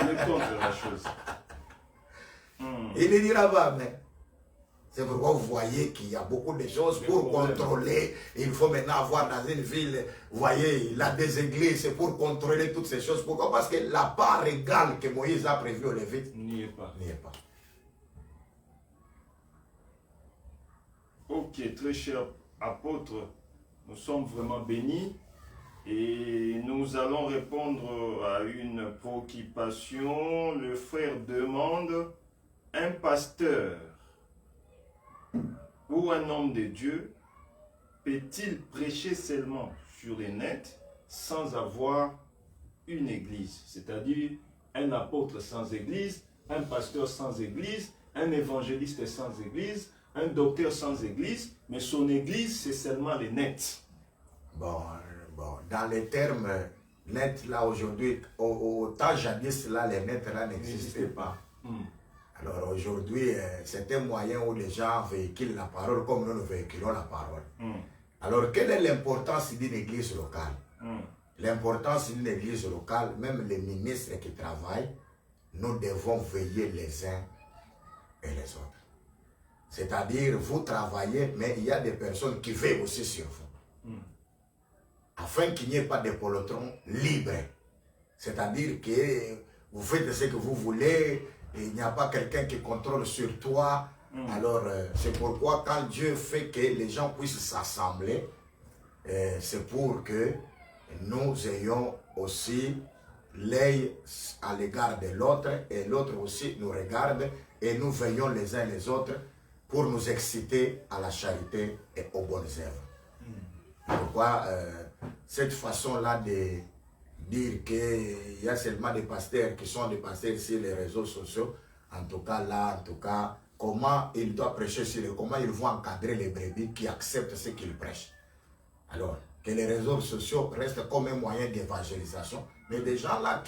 est contre la chose. Il ne dira pas mais. C'est pourquoi vous voyez qu'il y a beaucoup de choses pour contrôler. Il faut maintenant avoir dans une ville, vous voyez, il a des églises, c'est pour contrôler toutes ces choses. Pourquoi? Parce que la part égale que Moïse a prévue aux Lévites n'y est pas. N'y est pas. Ok, très cher apôtre, nous sommes vraiment bénis et nous allons répondre à une préoccupation. Le frère demande, un pasteur ou un homme de Dieu peut-il prêcher seulement sur les nets sans avoir une église? C'est-à-dire un apôtre sans église, un pasteur sans église, un évangéliste sans église, un docteur sans église, mais son église c'est seulement les nets. Bon, dans les termes nets là aujourd'hui, au temps jadis là, les nets là n'existaient pas. Alors aujourd'hui, c'est un moyen où les gens véhiculent la parole comme nous véhiculons la parole. Alors quelle est l'importance d'une église locale? l'importance d'une église locale, même les ministres qui travaillent, nous devons veiller les uns et les autres. C'est-à-dire, vous travaillez, mais il y a des personnes qui veillent aussi sur vous. Afin qu'il n'y ait pas de pelotons libres. C'est-à-dire que vous faites ce que vous voulez, et il n'y a pas quelqu'un qui contrôle sur toi. Alors, c'est pourquoi quand Dieu fait que les gens puissent s'assembler, c'est pour que nous ayons aussi l'œil à l'égard de l'autre, et l'autre aussi nous regarde, et nous veillons les uns les autres pour nous exciter à la charité et aux bonnes œuvres. Pourquoi cette façon-là de dire qu'il y a seulement des pasteurs qui sont des pasteurs sur les réseaux sociaux, en tout cas, comment ils doivent prêcher sur comment ils vont encadrer les brebis qui acceptent ce qu'ils prêchent. Alors, que les réseaux sociaux restent comme un moyen d'évangélisation, mais des gens là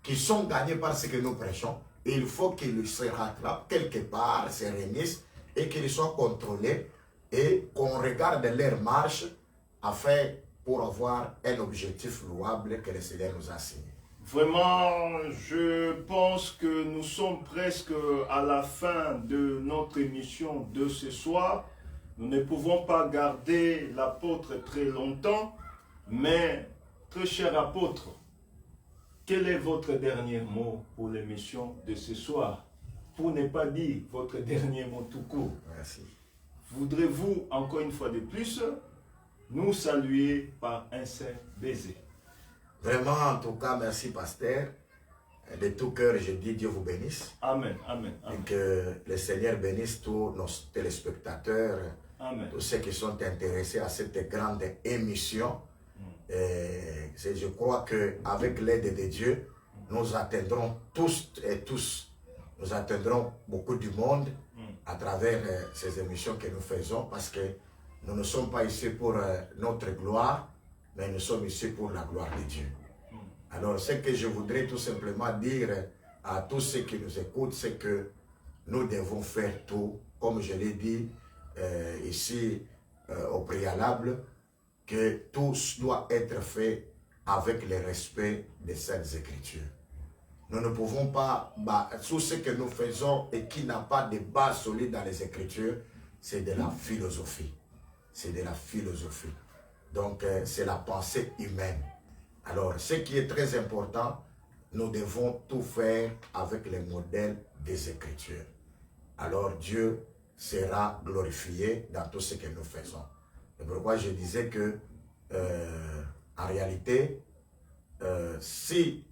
qui sont gagnés par ce que nous prêchons, il faut qu'ils se rattrapent quelque part, se réunissent et qu'ils soient contrôlés et qu'on regarde leur marche afin pour avoir un objectif louable que le Seigneur nous a signé. Vraiment, je pense que nous sommes presque à la fin de notre émission de ce soir. Nous ne pouvons pas garder l'apôtre très longtemps, mais très cher apôtre, quel est votre dernier mot pour l'émission de ce soir? Pour ne pas dire votre dernier mot tout court. Merci. Voudrez-vous, encore une fois de plus, nous saluer par un saint baiser? Vraiment, en tout cas, merci pasteur. De tout cœur, je dis Dieu vous bénisse. Amen, amen, amen. Et que le Seigneur bénisse tous nos téléspectateurs, amen. Tous ceux qui sont intéressés à cette grande émission. Et je crois qu'avec l'aide de Dieu, nous atteindrons tous et tous, nous atteindrons beaucoup du monde à travers ces émissions que nous faisons, parce que nous ne sommes pas ici pour notre gloire, mais nous sommes ici pour la gloire de Dieu. Alors, ce que je voudrais tout simplement dire à tous ceux qui nous écoutent, c'est que nous devons faire tout, comme je l'ai dit ici au préalable, que tout doit être fait avec le respect des Saintes Écritures. Nous ne pouvons pas, tout ce que nous faisons et qui n'a pas de base solide dans les Écritures, c'est de la philosophie. C'est de la philosophie. Donc, c'est la pensée humaine. Alors, ce qui est très important, nous devons tout faire avec les modèles des Écritures. Alors, Dieu sera glorifié dans tout ce que nous faisons. C'est pourquoi je disais que, en réalité, si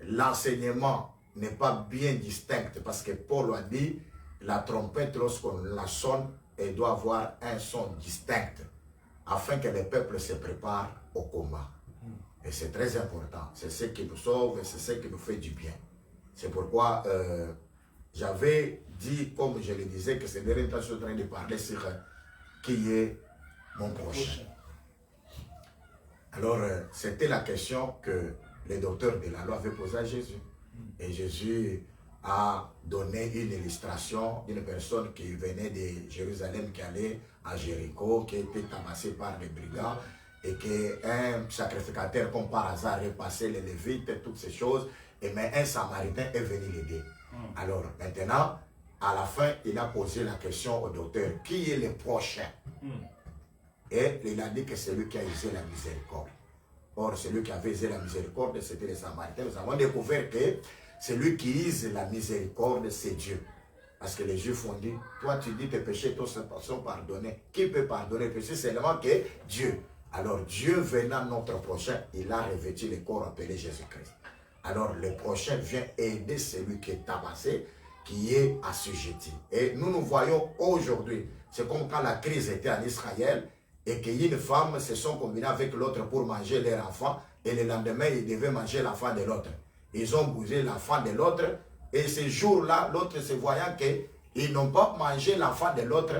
l'enseignement n'est pas bien distinct, parce que Paul a dit, la trompette, lorsqu'on la sonne, elle doit avoir un son distinct, afin que le peuple se prépare au combat. Et c'est très important. C'est ce qui nous sauve et c'est ce qui nous fait du bien. C'est pourquoi j'avais dit, comme je le disais, que c'est dernier temps, je suis en train de parler sur qui est mon prochain. Alors, c'était la question que le docteur de la loi avait posée à Jésus. Et Jésus a donné une illustration d'une personne qui venait de Jérusalem, qui allait à Jéricho, qui était tabassé par les brigands, et qu'un sacrificateur, comme par hasard, repassait les Lévites, toutes ces choses, et mais un Samaritain est venu l'aider. Alors, maintenant, à la fin, il a posé la question au docteur, qui est le prochain? Et il a dit que c'est lui qui a usé la miséricorde. Or, celui qui avait usé la miséricorde, c'était les Samaritains. Nous avons découvert que celui qui use la miséricorde, c'est Dieu. Parce que les Juifs ont dit, toi tu dis que tes péchés sont pardonnés. Qui peut pardonner les péchés? C'est seulement que Dieu. Alors Dieu venant notre prochain, il a revêtu le corps appelé Jésus-Christ. Alors le prochain vient aider celui qui est tabassé, qui est assujetti. Et nous voyons aujourd'hui, c'est comme quand la crise était en Israël, et qu'une femme se sont combinées avec l'autre pour manger leur enfant, et le lendemain, ils devaient manger l'enfant de l'autre. Ils ont bougé l'enfant de l'autre, et ce jour-là, l'autre se voyant qu'ils n'ont pas mangé l'enfant de l'autre,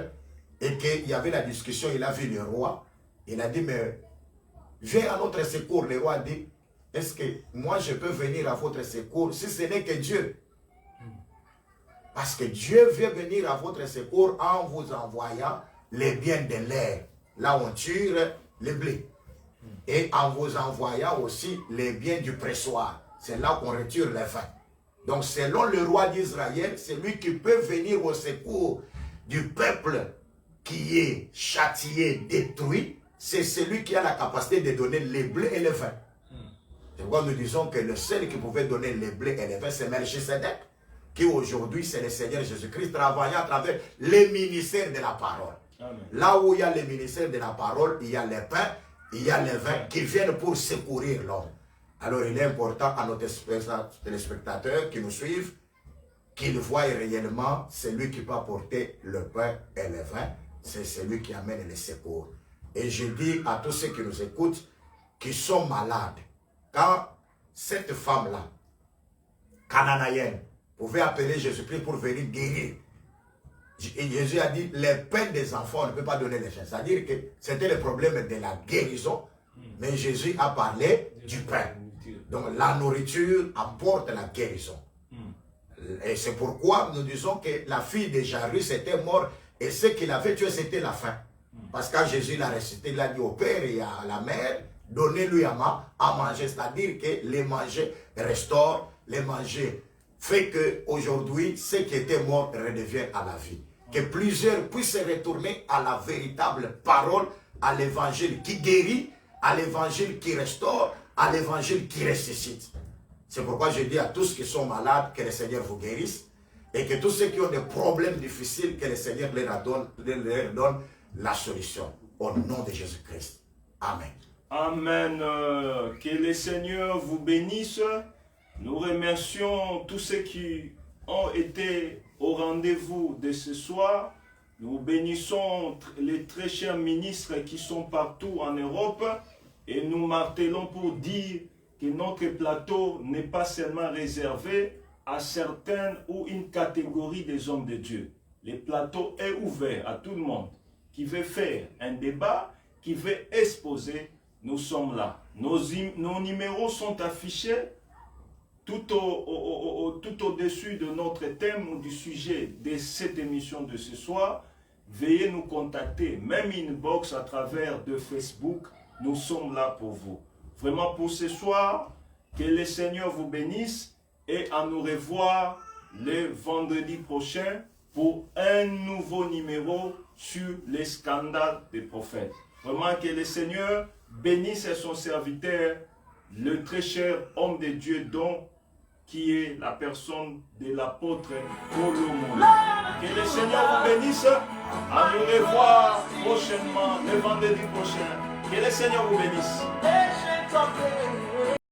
et qu'il y avait la discussion, il a vu le roi, il a dit, mais viens à notre secours. Le roi a dit, est-ce que moi je peux venir à votre secours si ce n'est que Dieu? Parce que Dieu veut venir à votre secours en vous envoyant les biens de l'air. Là, on tire le blé. et en vous envoyant aussi les biens du pressoir. C'est là qu'on retire les vins. Donc selon le roi d'Israël, c'est lui qui peut venir au secours du peuple qui est châtié, détruit. C'est celui qui a la capacité de donner les blés et les vins. C'est pourquoi nous disons que le seul qui pouvait donner les blés et les vins, c'est Melchisedec, qui aujourd'hui, c'est le Seigneur Jésus-Christ travaillant à travers les ministères de la parole. Amen. Là où il y a les ministères de la parole, il y a les pains, il y a les vins qui viennent pour secourir l'homme. Alors il est important à nos téléspectateurs qui nous suivent, qu'ils voient réellement celui qui peut apporter le pain et le vin, c'est celui qui amène les secours. Et je dis à tous ceux qui nous écoutent, qui sont malades, quand cette femme-là, cananéenne, pouvait appeler Jésus-Christ pour venir guérir, et Jésus a dit, les pains des enfants, on ne peut pas donner les chiens. C'est-à-dire que c'était le problème de la guérison, mais Jésus a parlé du pain. Donc la nourriture apporte la guérison. Et c'est pourquoi nous disons que la fille de Jairus était morte et ce qu'il avait tué, c'était la faim. Parce que quand Jésus l'a ressuscité, il a dit au père et à la mère, donnez-lui à manger. C'est-à-dire que les manger restaure, les manger fait qu'aujourd'hui, ceux qui étaient morts redeviennent à la vie. Que plusieurs puissent retourner à la véritable parole, à l'évangile qui guérit, à l'évangile qui restaure, à l'évangile qui ressuscite. C'est pourquoi je dis à tous qui sont malades que le Seigneur vous guérisse et que tous ceux qui ont des problèmes difficiles, que le Seigneur leur donne la solution. Au nom de Jésus-Christ. Amen. Amen. Que le Seigneur vous bénisse. Nous remercions tous ceux qui ont été au rendez-vous de ce soir. Nous bénissons les très chers ministres qui sont partout en Europe et nous martelons pour dire que notre plateau n'est pas seulement réservé à certaines ou une catégorie des hommes de Dieu. Le plateau est ouvert à tout le monde qui veut faire un débat, qui veut exposer. Nous sommes là. Nos numéros sont affichés tout au-dessus de notre thème ou du sujet de cette émission de ce soir. Veuillez nous contacter, même inbox à travers de Facebook. Nous sommes là pour vous. Vraiment pour ce soir, que le Seigneur vous bénisse et à nous revoir le vendredi prochain pour un nouveau numéro sur les scandales des prophètes. Vraiment que le Seigneur bénisse son serviteur, le très cher homme de Dieu dont qui est la personne de l'apôtre Paul Moulin. Que le Seigneur vous bénisse. À nous revoir prochainement, le vendredi prochain. Que le Seigneur vous bénisse.